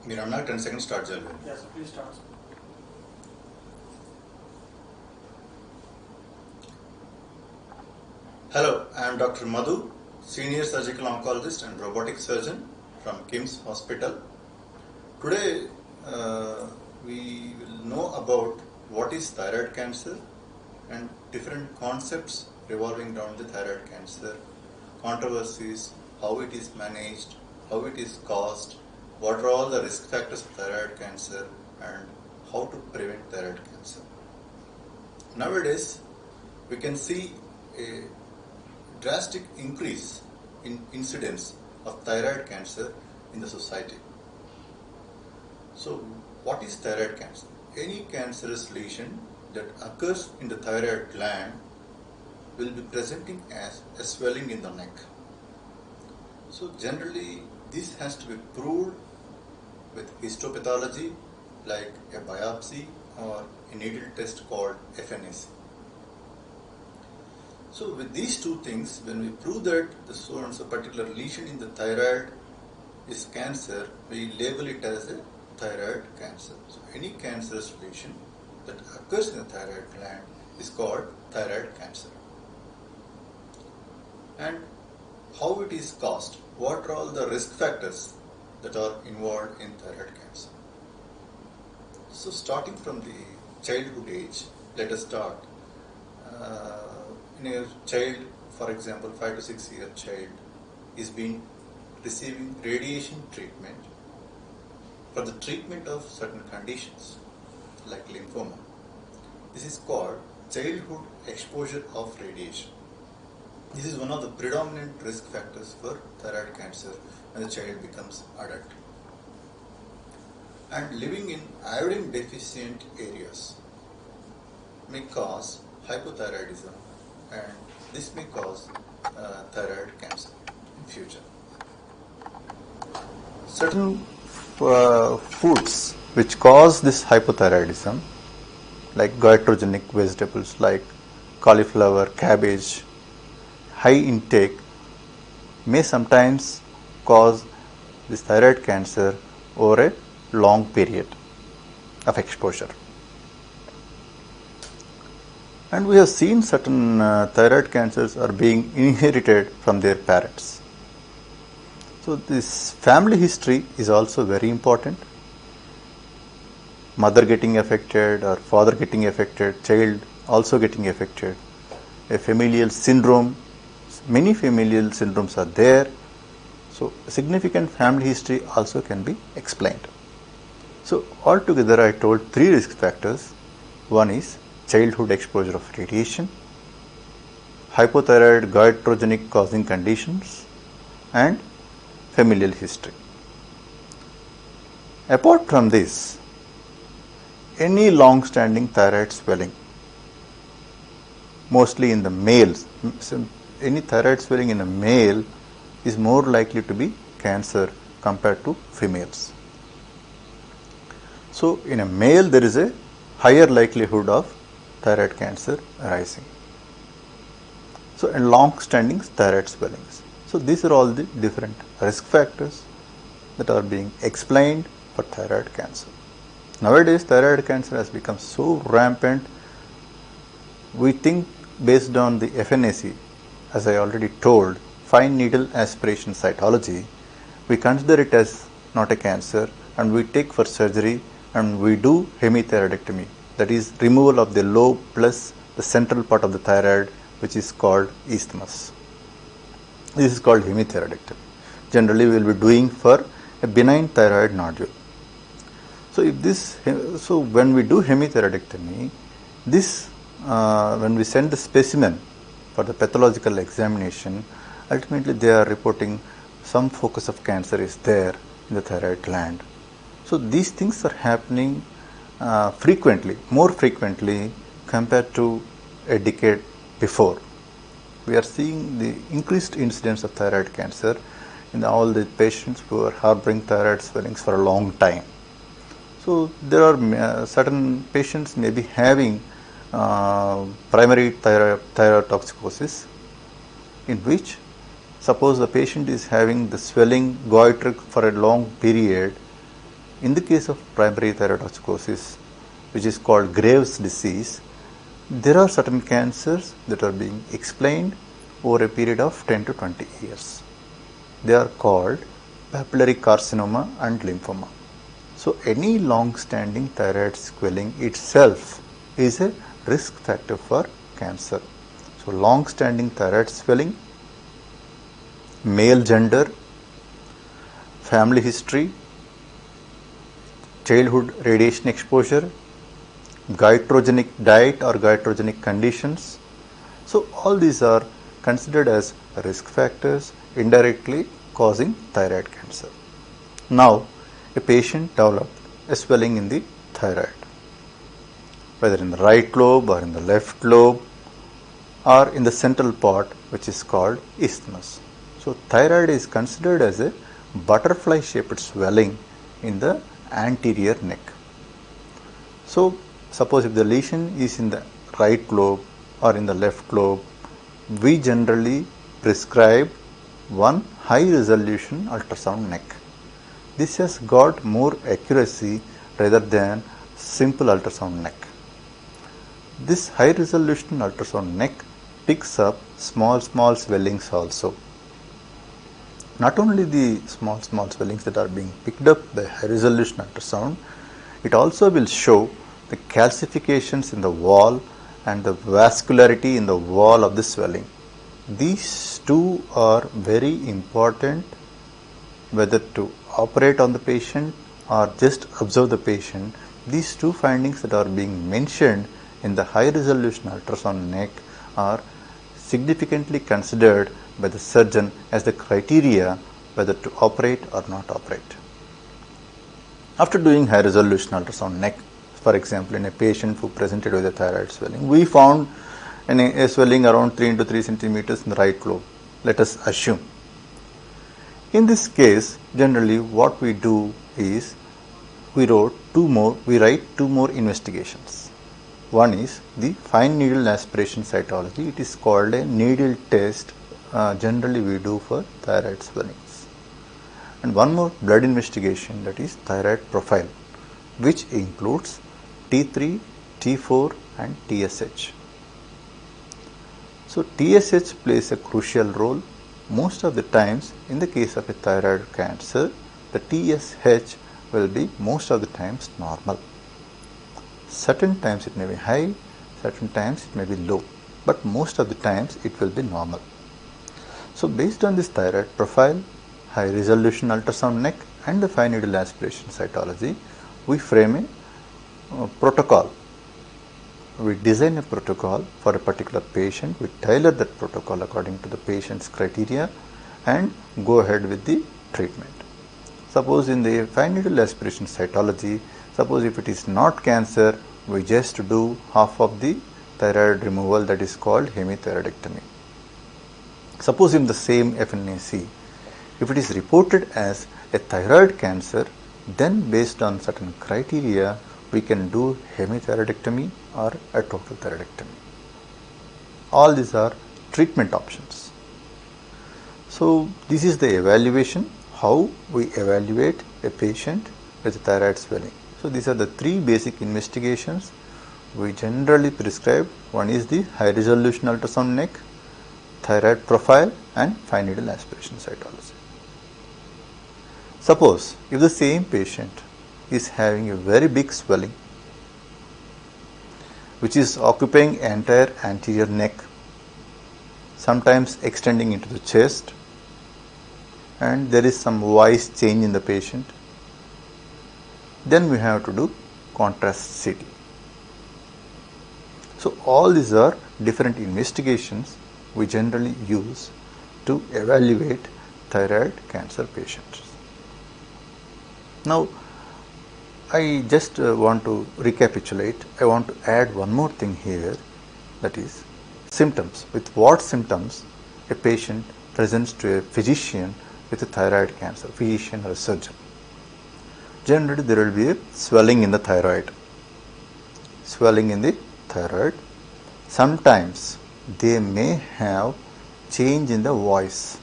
మీరు అన్నా 10 seconds start చేయాలి. Yes, please start. Hello, I am Dr. Madhu, Senior Surgical Oncologist and Robotic Surgeon from KIMS Hospital. Today we will know about what is thyroid cancer and different concepts revolving around the thyroid cancer, controversies, how it is managed, how it is caused, what are all the risk factors of thyroid cancer and how to prevent thyroid cancer. Nowadays we can see a drastic increase in incidence of thyroid cancer in the society. So what is thyroid cancer? Any cancerous lesion that occurs in the thyroid gland will be presenting as a swelling in the neck. So generally this has to be proved with histopathology like a biopsy or a needle test called FNAC. So with these two things, when we prove that the so and so particular lesion in the thyroid is cancer, we label it as a thyroid cancer. So any cancerous lesion that occurs in the thyroid gland is called thyroid cancer. And how it is caused? What are all the risk factors that are involved in thyroid cancer? So starting from the childhood age, let us start. In a child, for example, 5 to 6 year child is being receiving radiation treatment for the treatment of certain conditions like lymphoma. This is called childhood exposure of radiation. This is one of the predominant risk factors for thyroid cancer when the child becomes adult. And living in iodine deficient areas may cause hypothyroidism, and this may cause thyroid cancer in future. Certain foods which cause this hypothyroidism, like goitrogenic vegetables like cauliflower, cabbage, high intake may sometimes cause this thyroid cancer over a long period of exposure. And we have seen certain thyroid cancers are being inherited from their parents. So this family history is also very important. Mother getting affected or father getting affected, child also getting affected. A familial syndrome, many familial syndromes are there. So significant family history also can be explained. So altogether I told 3 risk factors. One is childhood exposure of radiation, hypothyroid goitrogenic causing conditions, and familial history. Apart from this, any long-standing thyroid swelling, mostly in the males, any thyroid swelling in a male is more likely to be cancer compared to females. So in a male there is a higher likelihood of thyroid cancer arising. So and long-standing thyroid swellings. So these are all the different risk factors that are being explained for thyroid cancer. Nowadays thyroid cancer has become so rampant. We think based on the FNAC, as I already told, fine needle aspiration cytology, we consider it as not a cancer and we take for surgery and we do hemithyroidectomy, that is removal of the lobe plus the central part of the thyroid, which is called isthmus. This is called hemithyroidectomy. Generally we will be doing for a benign thyroid nodule. So when we do hemithyroidectomy, when we send the specimen for the pathological examination, ultimately they are reporting some focus of cancer is there in the thyroid gland. So these things are happening frequently, more frequently compared to a decade before. We are seeing the increased incidence of thyroid cancer in all the patients who are harboring thyroid swellings for a long time. So there are certain patients may be having primary thyrotoxicosis, in which suppose the patient is having the swelling goitric for a long period, in the case of primary thyrotoxicosis, which is called Graves' disease, there are certain cancers that are being explained over a period of 10 to 20 years. They are called papillary carcinoma and lymphoma. So any long-standing thyroid swelling itself is a risk factor for cancer. So long-standing thyroid swelling, male gender, family history, childhood radiation exposure, goitrogenic diet or goitrogenic conditions. So all these are considered as risk factors indirectly causing thyroid cancer. Now, a patient developed a swelling in the thyroid, whether in the right lobe or in the left lobe or in the central part, which is called isthmus. So thyroid is considered as a butterfly shaped swelling in the anterior neck. So suppose if the lesion is in the right lobe or in the left lobe, we generally prescribe one high resolution ultrasound neck. This has got more accuracy rather than simple ultrasound neck. This high resolution ultrasound neck picks up small swellings also. Not only the small swellings that are being picked up by high resolution ultrasound, it also will show the calcifications in the wall and the vascularity in the wall of the swelling. These two are very important whether to operate on the patient or just observe the patient. These two findings that are being mentioned in the high resolution ultrasound neck are significantly considered by the surgeon as the criteria whether to operate or not operate. After doing high resolution ultrasound neck, for example, in a patient who presented with a thyroid swelling, we found a swelling around 3 into 3 centimeters in the right lobe, let us assume. In this case, generally what we do is we write two more investigations. One is the fine needle aspiration cytology. It is called a needle test. Generally we do for thyroid swellings. And one more blood investigation, that is thyroid profile, which includes T3, T4 and TSH. So TSH plays a crucial role. Most of the times in the case of a thyroid cancer, the TSH will be most of the times normal. Certain times it may be high, certain times it may be low, but most of the times it will be normal. So based on this thyroid profile, high resolution ultrasound neck and the fine needle aspiration cytology, we frame a protocol. We design a protocol for a particular patient, we tailor that protocol according to the patient's criteria and go ahead with the treatment. Suppose in the fine needle aspiration cytology, suppose if it is not cancer, we just do half of the thyroid removal, that is called hemithyroidectomy. Suppose in the same FNAC, if it is reported as a thyroid cancer, then based on certain criteria, we can do hemithyroidectomy or a total thyroidectomy. All these are treatment options. So this is the evaluation, how we evaluate a patient with thyroid swelling. So these are the three basic investigations we generally prescribe. One is the high resolution ultrasound neck, thyroid profile and fine needle aspiration cytology. Suppose if the same patient is having a very big swelling which is occupying entire anterior neck, sometimes extending into the chest, and there is some voice change in the patient, then we have to do contrast CT. So all these are different investigations we generally use to evaluate thyroid cancer patients. Now I just want to recapitulate. I want to add one more thing here, that is symptoms. With what symptoms a patient presents to a physician with a thyroid cancer, physician or a surgeon. Generally there will be a swelling in the thyroid. Swelling in the thyroid. Sometimes they may have change in the voice,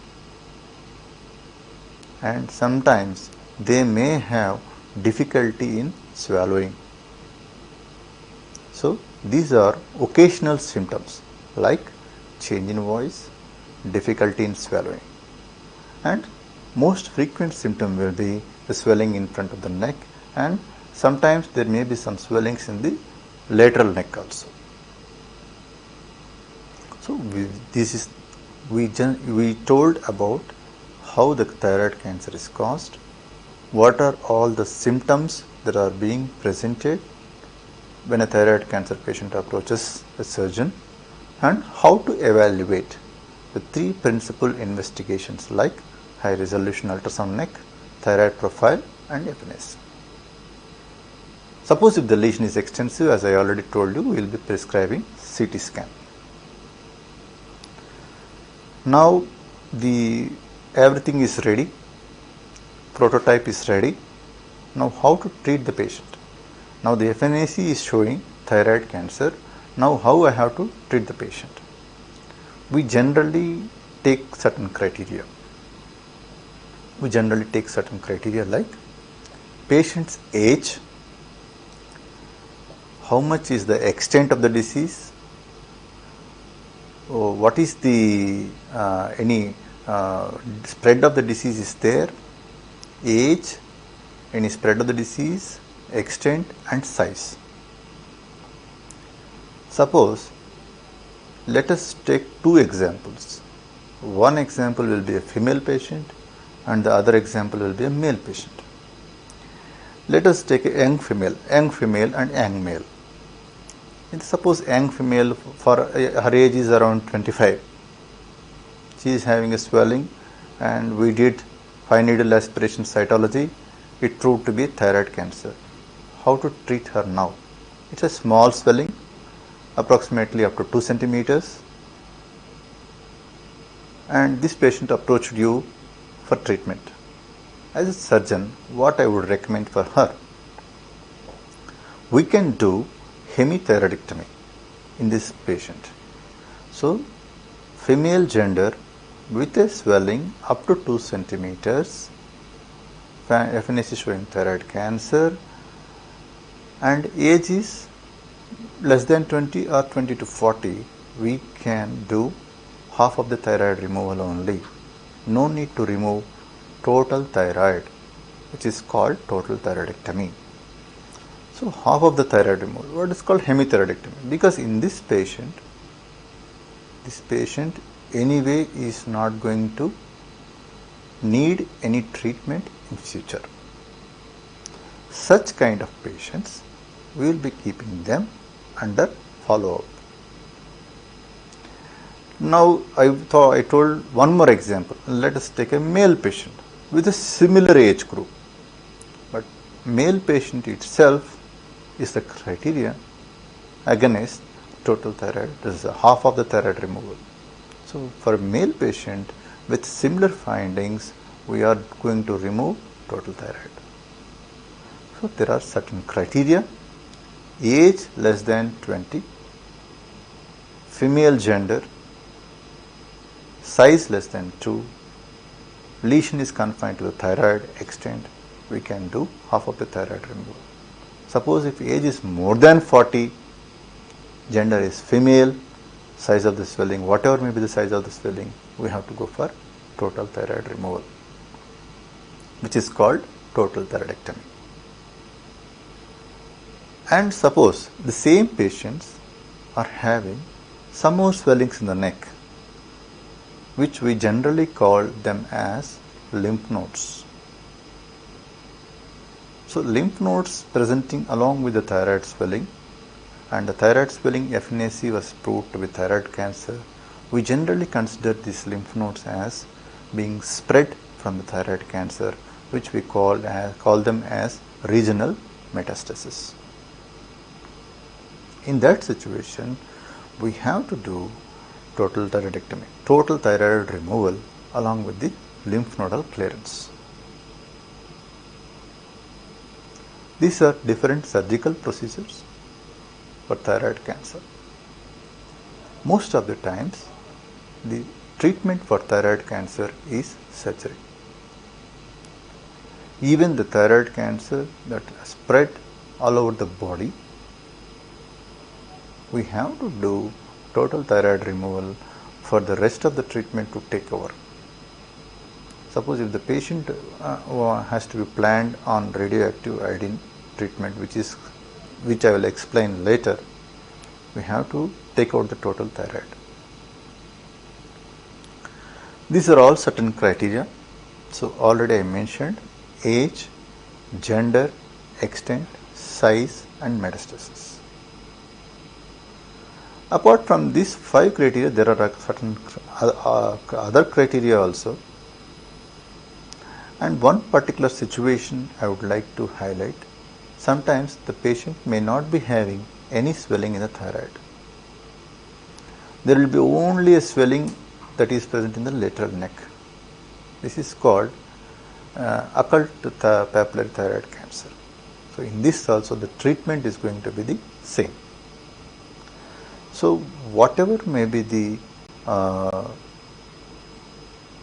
and sometimes they may have difficulty in swallowing. So these are occasional symptoms like change in voice, difficulty in swallowing, and most frequent symptom will be the swelling in front of the neck, and sometimes there may be some swellings in the lateral neck also. So we told about how the thyroid cancer is caused, what are all the symptoms that are being presented when a thyroid cancer patient approaches a surgeon, and how to evaluate the three principal investigations like high resolution ultrasound neck, thyroid profile, and FNS. Suppose if the lesion is extensive, as I already told you, we will be prescribing CT scan. Now everything is ready, prototype is ready. Now how to treat the patient? Now the FNAC is showing thyroid cancer. Now how I have to treat the patient? We generally take certain criteria. Like patient's age, how much is the extent of the disease, what is the any spread of the disease is there, age, any spread of the disease, extent, and size. Suppose let us take two examples. One example will be a female patient and the other example will be a male patient. Let us take a young female and young male. And suppose young female, for her age is around 25. She is having a swelling and we did fine needle aspiration cytology. It proved to be thyroid cancer. How to treat her now? It's a small swelling, approximately up to 2 centimeters, and this patient approached you for treatment. As a surgeon, what I would recommend for her? We can do hemithyroidectomy in this patient. So, female gender with a swelling up to 2 centimeters, FNAC showing thyroid cancer, and age is less than 20 or 20 to 40, we can do half of the thyroid removal only. No need to remove total thyroid, which is called total thyroidectomy. So half of the thyroid removal, what is called hemithyroidectomy, because in this patient anyway is not going to need any treatment in future. Such kind of patients, we will be keeping them under follow-up. Now I told one more example. Let us take a male patient with a similar age group, but male patient itself is the criteria against total thyroid. This is half of the thyroid removal. So for a male patient with similar findings, we are going to remove total thyroid. So there are certain criteria: age less than 20, female gender, size less than 2, lesion is confined to the thyroid extent, we can do half of the thyroid removal. Suppose if age is more than 40, gender is female, size of the swelling, whatever may be the size of the swelling, we have to go for total thyroid removal, which is called total thyroidectomy. And suppose the same patients are having some more swellings in the neck, which we generally call them as lymph nodes. So lymph nodes presenting along with the thyroid swelling, and the thyroid swelling FNAC was proved to be thyroid cancer, we generally consider these lymph nodes as being spread from the thyroid cancer, which we call them as regional metastasis. In that situation, we have to do total thyroidectomy, total thyroid removal along with the lymph nodal clearance. These are different surgical procedures for thyroid cancer. Most of the times, the treatment for thyroid cancer is surgery. even the thyroid cancer that spread all over the body, we have to do total thyroid removal for the rest of the treatment to take over. Suppose if the patient has to be planned on radioactive iodine treatment, which I will explain later, we have to take out the total thyroid. These are all certain criteria. So already I mentioned age, gender, extent, size and metastasis. Apart from these 5 criteria, there are certain other criteria also. And one particular situation I would like to highlight. Sometimes the patient may not be having any swelling in the thyroid. There will be only a swelling that is present in the lateral neck. This is called occult papillary thyroid cancer. So in this also the treatment is going to be the same. So whatever may be the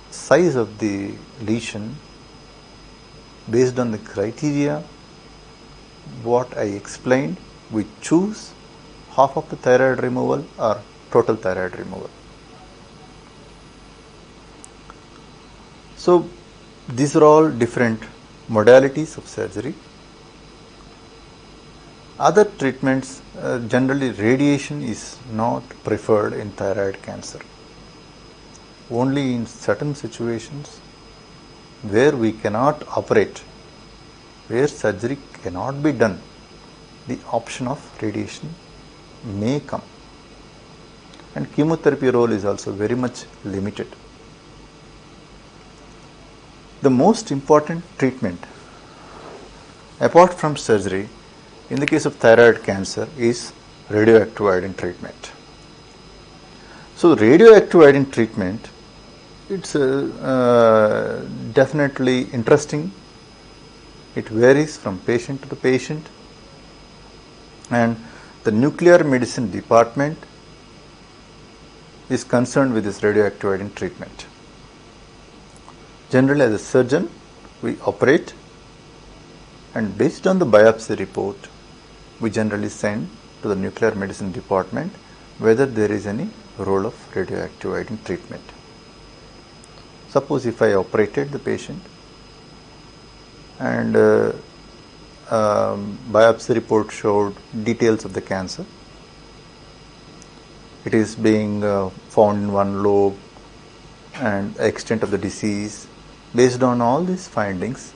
size of the lesion, based on the criteria what I explained, we choose half of the thyroid removal or total thyroid removal. So these are all different modalities of surgery. Other treatments, generally radiation is not preferred in thyroid cancer. Only in certain situations where we cannot operate, where surgery cannot be done, the option of radiation may come. And chemotherapy role is also very much limited. The most important treatment apart from surgery in the case of thyroid cancer is radioactive iodine treatment. So radioactive iodine treatment, it's definitely interesting. It varies from patient to the patient, and the nuclear medicine department is concerned with this radioactive iodine treatment. Generally, as a surgeon, we operate, and based on the biopsy report, we generally send to the nuclear medicine department whether there is any role of radioactive iodine treatment. Suppose if I operated the patient and biopsy report showed details of the cancer, it is being found in one lobe and extent of the disease. Based on all these findings,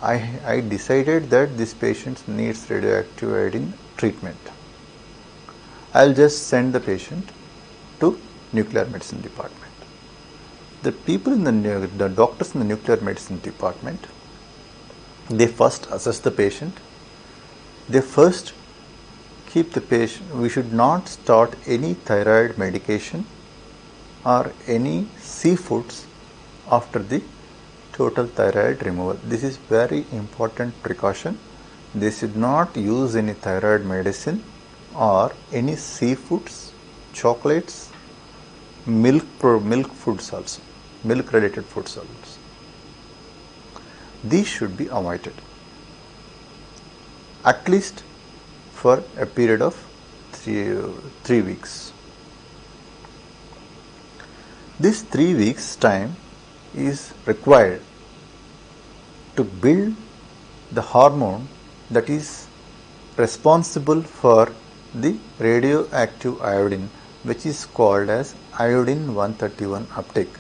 I decided that this patient needs radioactive iodine treatment. I'll just send the patient to nuclear medicine department. The people in the doctors in the nuclear medicine department, they first assess the patient. They first keep the patient. We should not start any thyroid medication or any seafoods after the total thyroid removal. This is very important precaution. They should not use any thyroid medicine or any seafoods, chocolates, milk foods also, milk related foods also. These should be avoided at least for a period of 3 weeks. This 3 weeks time is required to build the hormone that is responsible for the radioactive iodine, which is called as iodine 131 uptake.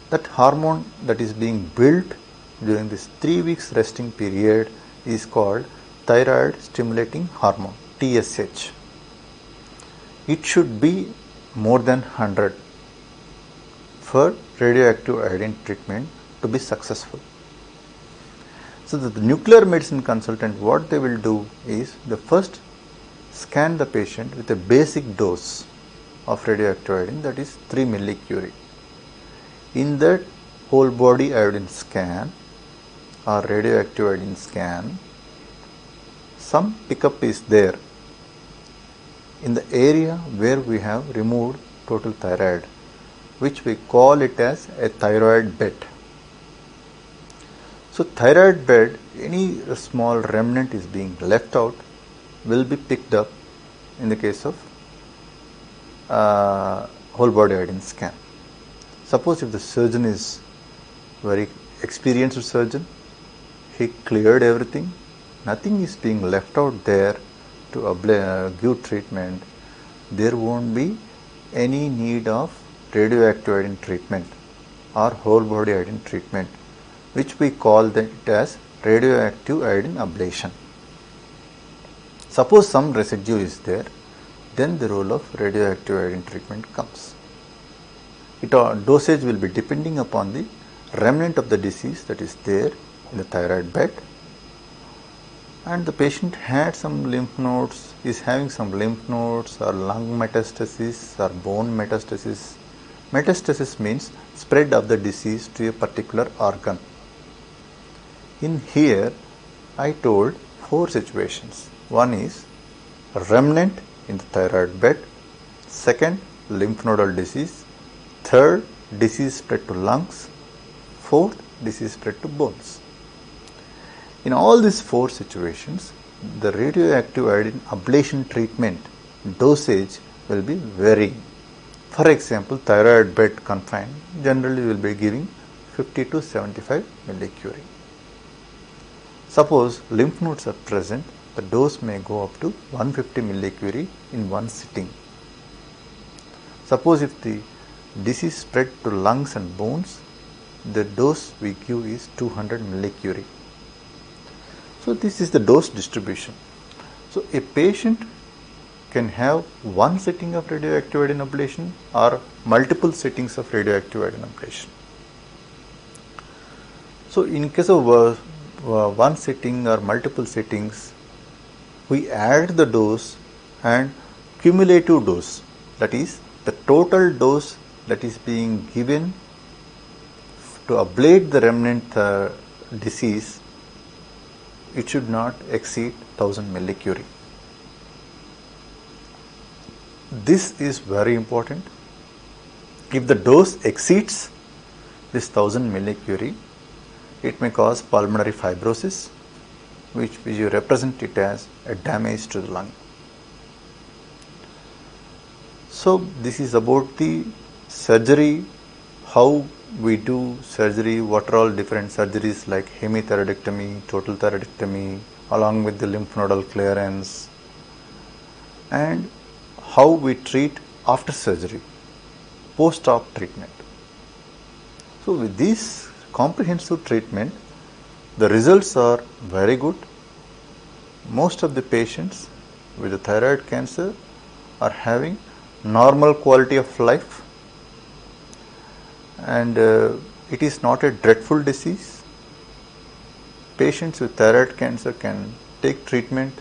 That hormone that is being built during this 3 weeks resting period is called thyroid stimulating hormone, TSH. It should be more than 100 for radioactive iodine treatment to be successful. So the nuclear medicine consultant, what they will do is they first scan the patient with a basic dose of radioactive iodine, that is 3 millicurie. In that whole body iodine scan or radioactive iodine scan, some pickup is there in the area where we have removed total thyroid, which we call it as a thyroid bed. So thyroid bed, any small remnant is being left out will be picked up in the case of whole body iodine scan. Suppose if the surgeon is very experienced surgeon, he cleared everything, nothing is being left out there to give treatment, there won't be any need of radioactive iodine treatment or whole body iodine treatment, which we call it as radioactive iodine ablation. Suppose some residue is there, then the role of radioactive iodine treatment comes. Dosage will be depending upon the remnant of the disease that is there in the thyroid bed, and the patient had some lymph nodes, is having some lymph nodes or lung metastasis or bone metastasis. Metastasis means spread of the disease to a particular organ. In here, I told 4 situations. One is remnant in the thyroid bed, second lymph nodal disease, third disease spread to lungs, fourth disease spread to bones. In all these 4 situations, the radioactive iodine ablation treatment dosage will be varying. For example, thyroid bed confined generally will be giving 50 to 75 millicurie. Suppose lymph nodes are present, the dose may go up to 150 millicurie in one sitting. Suppose if the disease spread to lungs and bones, the dose we give is 200 millicurie. So this is the dose distribution. So a patient can have one sitting of radioactive iodine ablation or multiple sittings of radioactive iodine ablation. So in case of one sitting or multiple sittings, we add the dose and cumulative dose, that is the total dose that is being given to ablate the remnant disease, it should not exceed 1000 millicurie. This is very important. If the dose exceeds this 1000 millicurie, it may cause pulmonary fibrosis, which you represent it as a damage to the lung. So this is about the surgery, how we do surgery, what are all different surgeries like hemithyroidectomy, total thyroidectomy, along with the lymph nodal clearance, and how we treat after surgery, post-op treatment. So with this comprehensive treatment, the results are very good. Most of the patients with the thyroid cancer are having normal quality of life, and it is not a dreadful disease. Patients with thyroid cancer can take treatment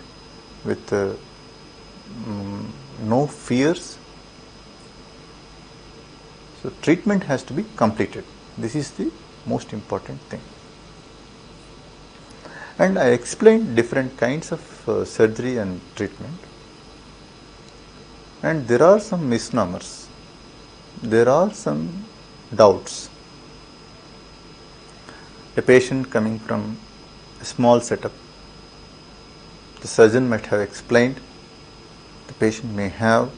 with no fears. So treatment has to be completed. This is the most important thing. And I explained different kinds of surgery and treatment. And there are some misnomers. There are some doubts. A patient coming from a small setup, the surgeon might have explained, the patient may have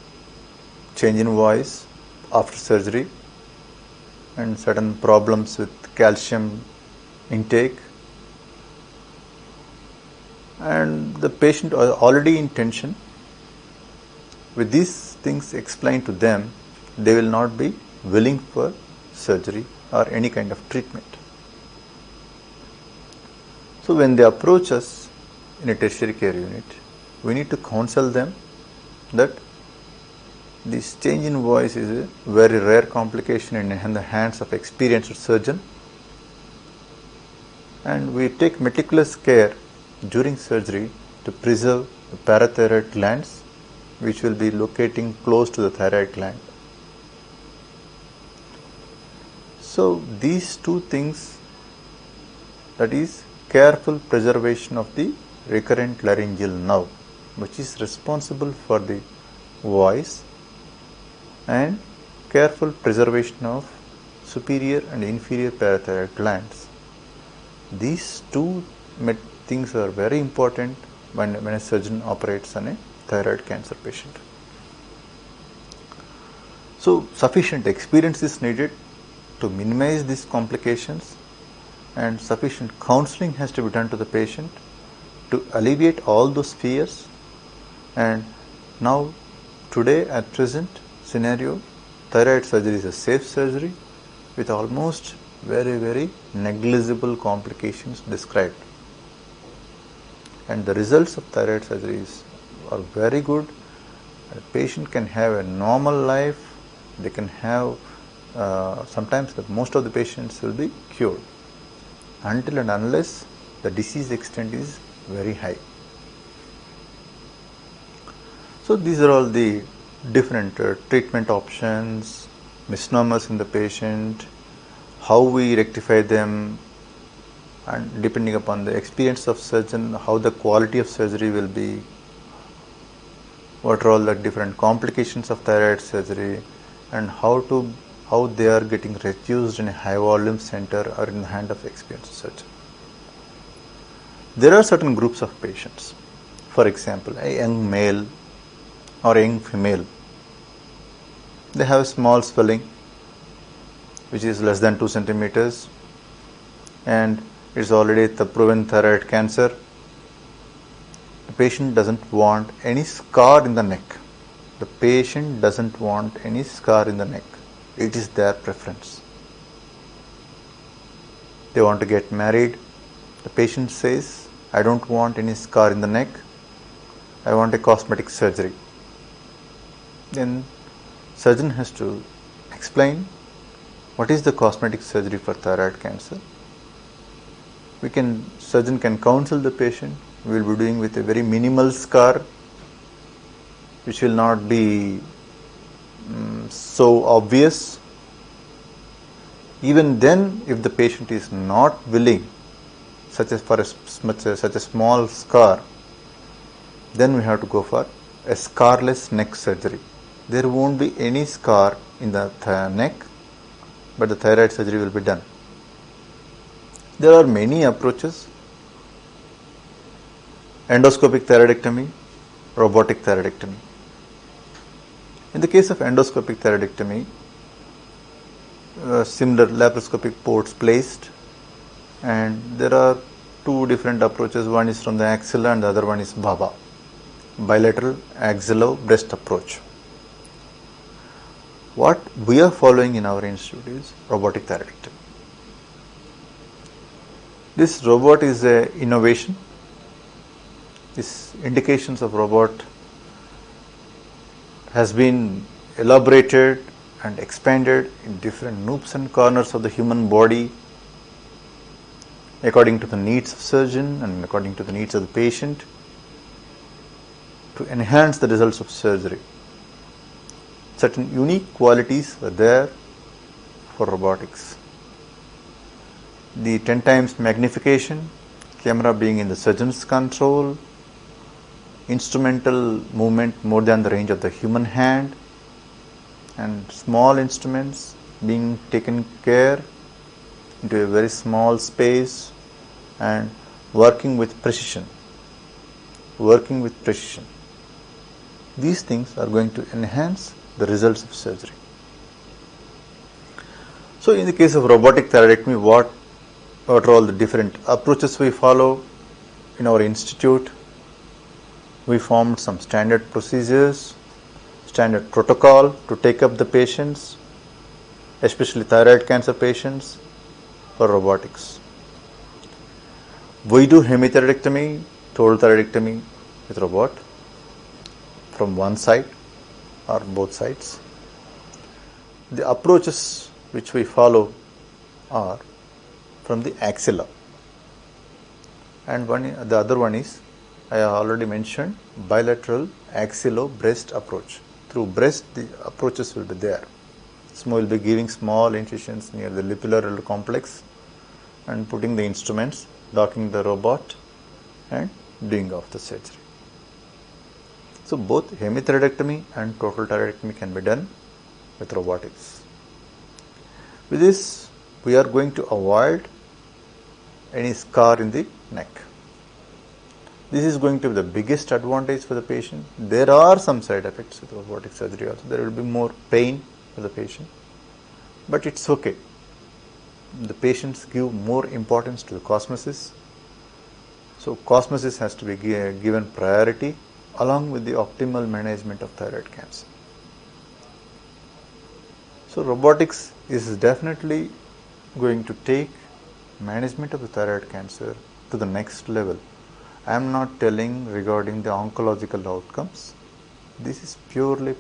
change in voice after surgery and certain problems with calcium intake, and the patient are already in tension. With these things explained to them, they will not be willing for surgery or any kind of treatment. So when they approach us in a tertiary care unit, we need to counsel them that this change in voice is a very rare complication in the hands of experienced surgeon, and we take meticulous care during surgery to preserve the parathyroid glands, which will be locating close to the thyroid gland. So these two things, that is careful preservation of the recurrent laryngeal nerve, which is responsible for the voice, and careful preservation of superior and inferior parathyroid glands. These two things are very important when a surgeon operates on a thyroid cancer patient. So sufficient experience is needed to minimize these complications, and sufficient counseling has to be done to the patient to alleviate all those fears. And now today at present scenario, thyroid surgery is a safe surgery with almost very negligible complications described, and the results of thyroid surgeries are very good. A patient can have a normal life. They can have sometimes most of the patients will be cured until and unless the disease extent is very high. So these are all the different treatment options, misnomers in the patient, how we rectify them, and depending upon the experience of surgeon, how the quality of surgery will be, what are all the different complications of thyroid surgery, and how they are getting reduced in a high volume center or in the hand of experienced surgeon. There are certain groups of patients, for example, a young male or a young female. They have a small swelling which is less than 2 centimeters, and it's already the proven thyroid cancer. The patient doesn't want any scar in the neck. The patient doesn't want any scar in the neck. It is their preference. They want to get married. The patient says, I don't want any scar in the neck. I want a cosmetic surgery. Then surgeon has to explain what is the cosmetic surgery for thyroid cancer. Surgeon can counsel the patient. We will be doing with a very minimal scar, which will not be so obvious. Even then, if the patient is not willing, such a small scar, then we have to go for a scarless neck surgery. There won't be any scar in the neck, but the thyroid surgery will be done. There are many approaches: endoscopic thyroidectomy, robotic thyroidectomy. In the case of endoscopic thyroidectomy, similar laparoscopic ports placed, and there are two different approaches. One is from the axilla and the other one is BABA, bilateral axillo-breast approach. What we are following in our institute is robotic thyroidectomy. This robot is an innovation. These indications of robot has been elaborated and expanded in different nooks and corners of the human body according to the needs of surgeon and according to the needs of the patient to enhance the results of surgery. Certain unique qualities are there for robotics. The 10 times magnification, camera being in the surgeon's control, instrumental movement more than the range of the human hand, and small instruments being taken care into a very small space and working with precision. These things are going to enhance the results of surgery. So in the case of robotic thyroidectomy, what are all the different approaches we follow in our institute? We formed some standard procedures, standard protocol to take up the patients, especially thyroid cancer patients, for robotics. We do hemithyroidectomy, total thyroidectomy with robot from one side or both sides. The approaches which we follow are from the axilla, and the other one is, I have already mentioned, bilateral axillo-breast approach. Through breast, the approaches will be there. We'll be giving small incisions near the lipular complex and putting the instruments, docking the robot, and doing off the surgery. So both hemithyroidectomy and total thyroidectomy can be done with robotics. With this, we are going to avoid any scar in the neck. This is going to be the biggest advantage for the patient. There are some side effects with robotic surgery also. There will be more pain for the patient, but it's okay. The patients give more importance to the cosmesis. So cosmesis has to be given priority along with the optimal management of thyroid cancer. So robotics is definitely going to take management of the thyroid cancer to the next level. I am not telling regarding the oncological outcomes. This is purely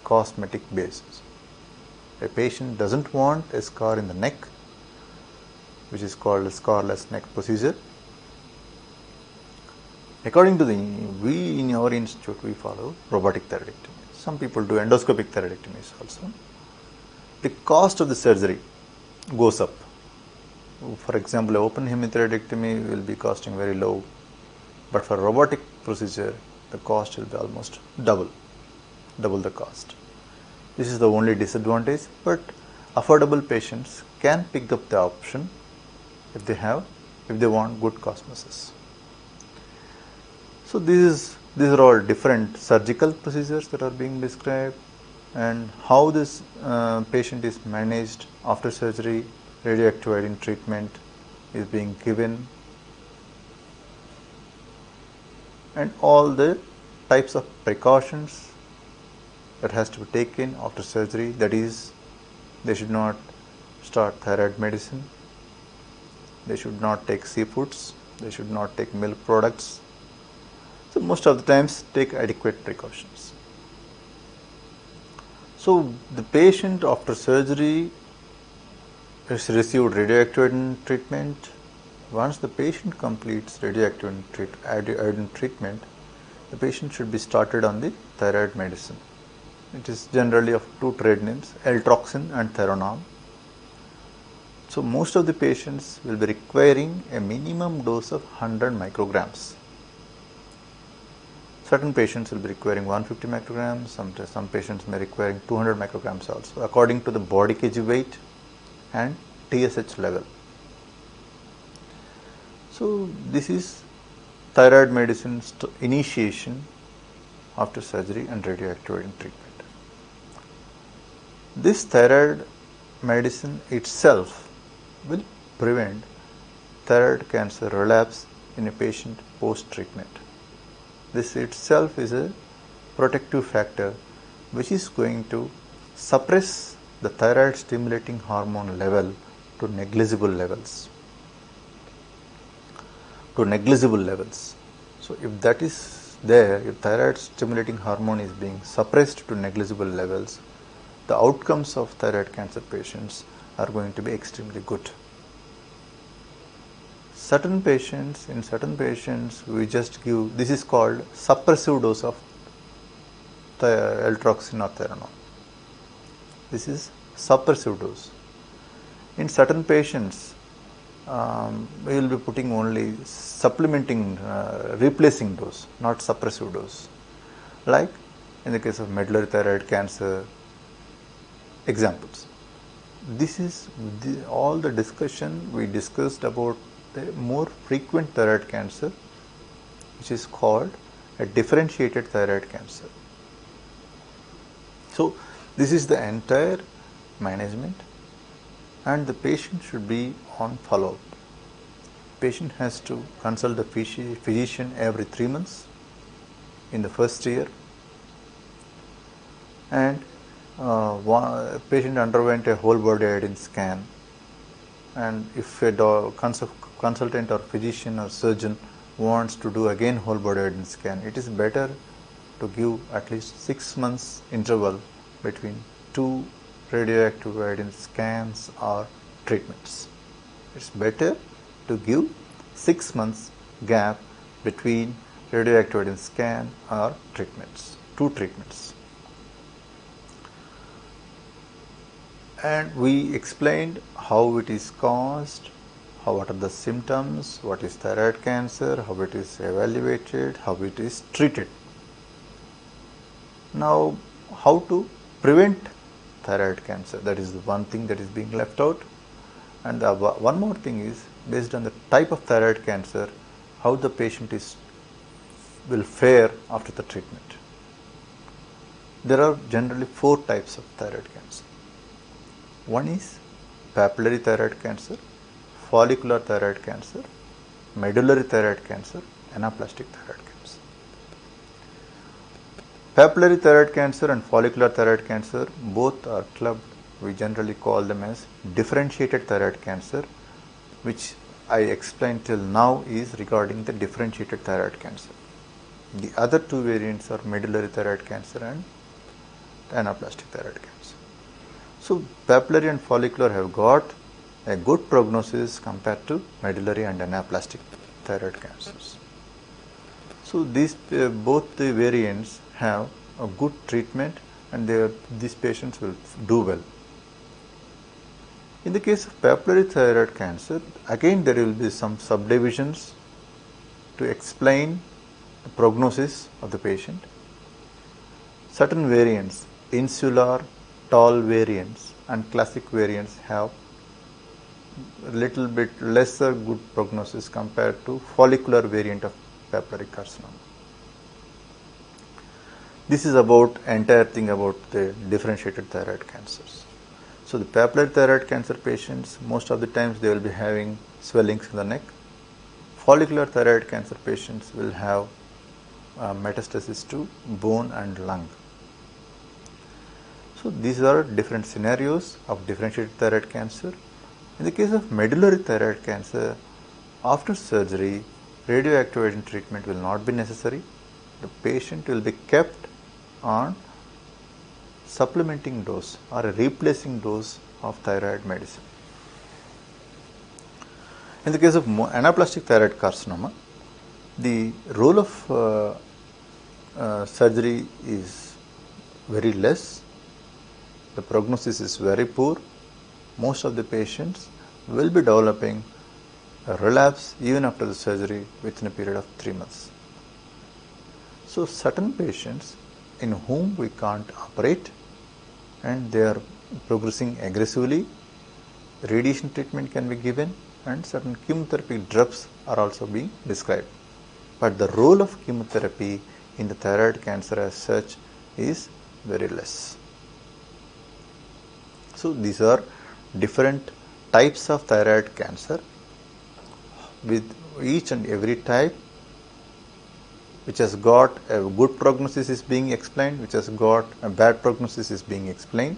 cosmetic basis. A patient doesn't want a scar in the neck, which is called a scarless neck procedure. According to we in our institute, we follow robotic thyroidectomy. Some people do endoscopic thyroidectomies also. The cost of the surgery goes up. For example, open hemothyroidectomy will be costing very low, but for robotic procedure, the cost will be almost double the cost. This is the only disadvantage, but affordable patients can pick up the option if they want good cosmesis. So these are all different surgical procedures that are being described, and how this patient is managed after surgery. Radioactive iodine treatment is being given, and all the types of precautions that has to be taken after surgery. That is, they should not start thyroid medicine, they should not take seafoods, they should not take milk products. So most of the times take adequate precautions. So the patient after surgery has received radioactive iodine treatment. Once the patient completes radioactive iodine treatment, the patient should be started on the thyroid medicine. It is generally of two trade names, L-troxin and Theronam. So most of the patients will be requiring a minimum dose of 100 micrograms. Certain patients will be requiring 150 micrograms, some patients may requiring 200 micrograms also, according to the body kg weight and TSH level. So this is thyroid medicine initiation after surgery and radioactive iodine treatment. This thyroid medicine itself will prevent thyroid cancer relapse in a patient post-treatment. This itself is a protective factor which is going to suppress the thyroid stimulating hormone level to negligible levels. So if that is there, if thyroid stimulating hormone is being suppressed to negligible levels, the outcomes of thyroid cancer patients are going to be extremely good. In certain patients we just give, this is called suppressive dose of L-troxin or Theronam. This is suppressive dose. In certain patients, we will be putting only supplementing, replacing dose, not suppressive dose. Like in the case of medullary thyroid cancer, examples. This is all the discussion we discussed about the more frequent thyroid cancer, which is called a differentiated thyroid cancer. So this is the entire management, and the patient should be on follow-up. Patient has to consult the physician every 3 months in the first year, and patient underwent a whole body iodine scan, and if a consultant or physician or surgeon wants to do again whole body iodine scan, it is better to give at least 6 months interval between 2 radioactive iodine scans or treatments. It's better to give 6 months gap between radioactive iodine scan or treatments, 2 treatments. And we explained how it is caused, what are the symptoms, what is thyroid cancer, how it is evaluated, how it is treated. Now, how to prevent thyroid cancer, that is the one thing that is being left out. And one more thing is based on the type of thyroid cancer, how the patient will fare after the treatment. There are generally 4 types of thyroid cancer. One is papillary thyroid cancer, follicular thyroid cancer, medullary thyroid cancer, anaplastic thyroid cancer. Papillary thyroid cancer and follicular thyroid cancer both are clubbed. We generally call them as differentiated thyroid cancer, which I explained till now is regarding the differentiated thyroid cancer. The other 2 variants are medullary thyroid cancer and anaplastic thyroid cancer. So papillary and follicular have got a good prognosis compared to medullary and anaplastic thyroid cancers. So these both the variants have a good treatment and these patients will do well. In the case of papillary thyroid cancer, again there will be some subdivisions to explain the prognosis of the patient. Certain variants, insular, tall variants and classic variants have a little bit lesser good prognosis compared to follicular variant of papillary carcinoma. This is about entire thing about the differentiated thyroid cancers. So the papillary thyroid cancer patients, most of the times they will be having swellings in the neck. Follicular thyroid cancer patients will have metastasis to bone and lung. So these are different scenarios of differentiated thyroid cancer. In the case of medullary thyroid cancer, after surgery, radioactive agent treatment will not be necessary. The patient will be kept on supplementing dose or a replacing dose of thyroid medicine. In the case of anaplastic thyroid carcinoma, the role of surgery is very less. The prognosis is very poor. Most of the patients will be developing a relapse even after the surgery within a period of 3 months. So certain patients in whom we can't operate and they are progressing aggressively, radiation treatment can be given and certain chemotherapy drugs are also being prescribed. But the role of chemotherapy in the thyroid cancer as such is very less. So these are different types of thyroid cancer. With each and every type which has got a good prognosis is being explained, which has got a bad prognosis is being explained,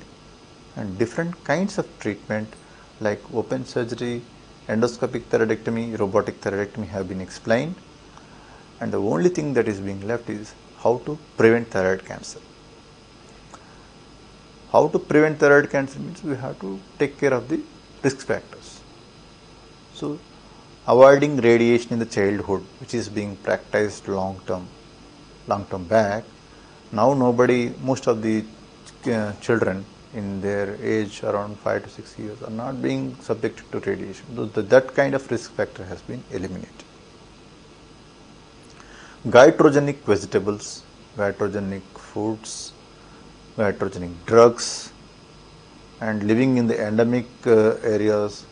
and different kinds of treatment like open surgery, endoscopic thyroidectomy, robotic thyroidectomy have been explained, and the only thing that is being left is how to prevent thyroid cancer. How to prevent thyroid cancer means we have to take care of the risk factors. So avoiding radiation in the childhood, which is being practiced long term back. Now most of the children in their age around 5 to 6 years are not being subjected to radiation. That kind of risk factor has been eliminated. Iatrogenic vegetables, iatrogenic foods, iatrogenic drugs, and living in the endemic areas,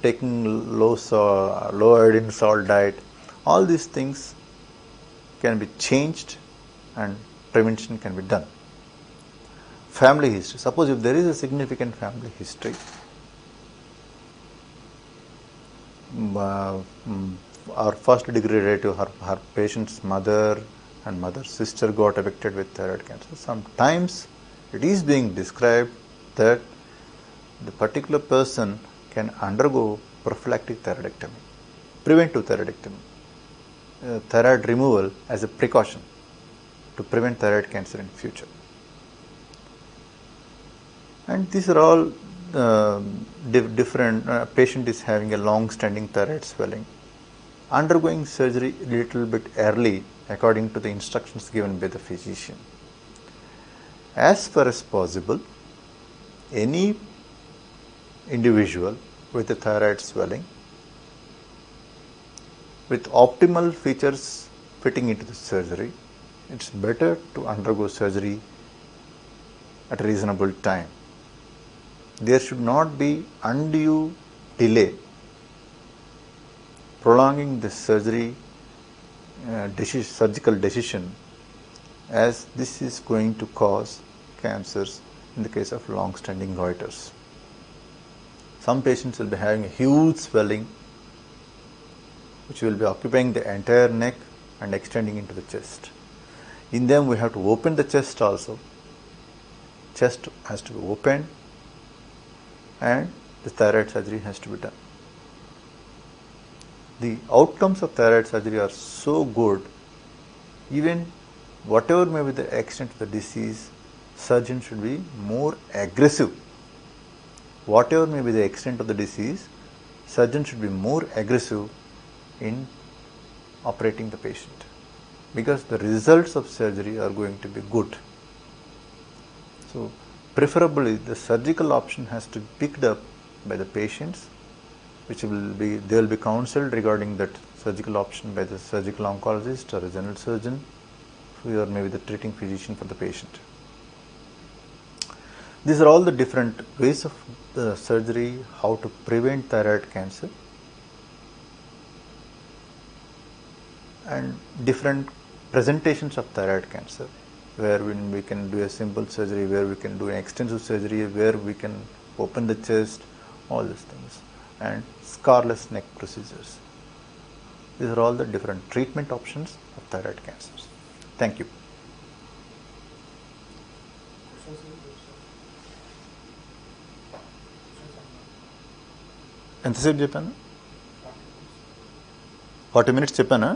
taking low iodine salt diet, all these things can be changed and prevention can be done. Family history. Suppose if there is a significant family history, our first degree relative, her patient's mother and mother's sister got affected with thyroid cancer. Sometimes it is being described that the particular person can undergo prophylactic thyroidectomy, preventive thyroidectomy, thyroid removal as a precaution to prevent thyroid cancer in future. And these are all different. Patient is having a long-standing thyroid swelling, undergoing surgery a little bit early according to the instructions given by the physician. As far as possible, any individual with a thyroid swelling with optimal features fitting into the surgery, it's better to undergo surgery at a reasonable time. There should not be undue delay prolonging the surgical decision, as this is going to cause cancers in the case of long-standing goiters. Some patients will be having a huge swelling which will be occupying the entire neck and extending into the chest. In them we have to open the chest also. Chest has to be opened and the thyroid surgery has to be done. The outcomes of thyroid surgery are so good, even whatever may be the extent of the disease, surgeon should be more aggressive. Whatever may be the extent of the disease, surgeon should be more aggressive in operating the patient, because the results of surgery are going to be good. So preferably the surgical option has to be picked up by the patients, which they will be counseled regarding that surgical option by the surgical oncologist or a general surgeon, or maybe the treating physician for the patient. These are all the different ways of the surgery, how to prevent thyroid cancer, and different presentations of thyroid cancer, where we can do a simple surgery, where we can do an extensive surgery, where we can open the chest, all these things, and scarless neck procedures. These are all the different treatment options of thyroid cancers. Thank you. ఎంతసేపు చెప్పాను? 40 minutes చెప్పానా?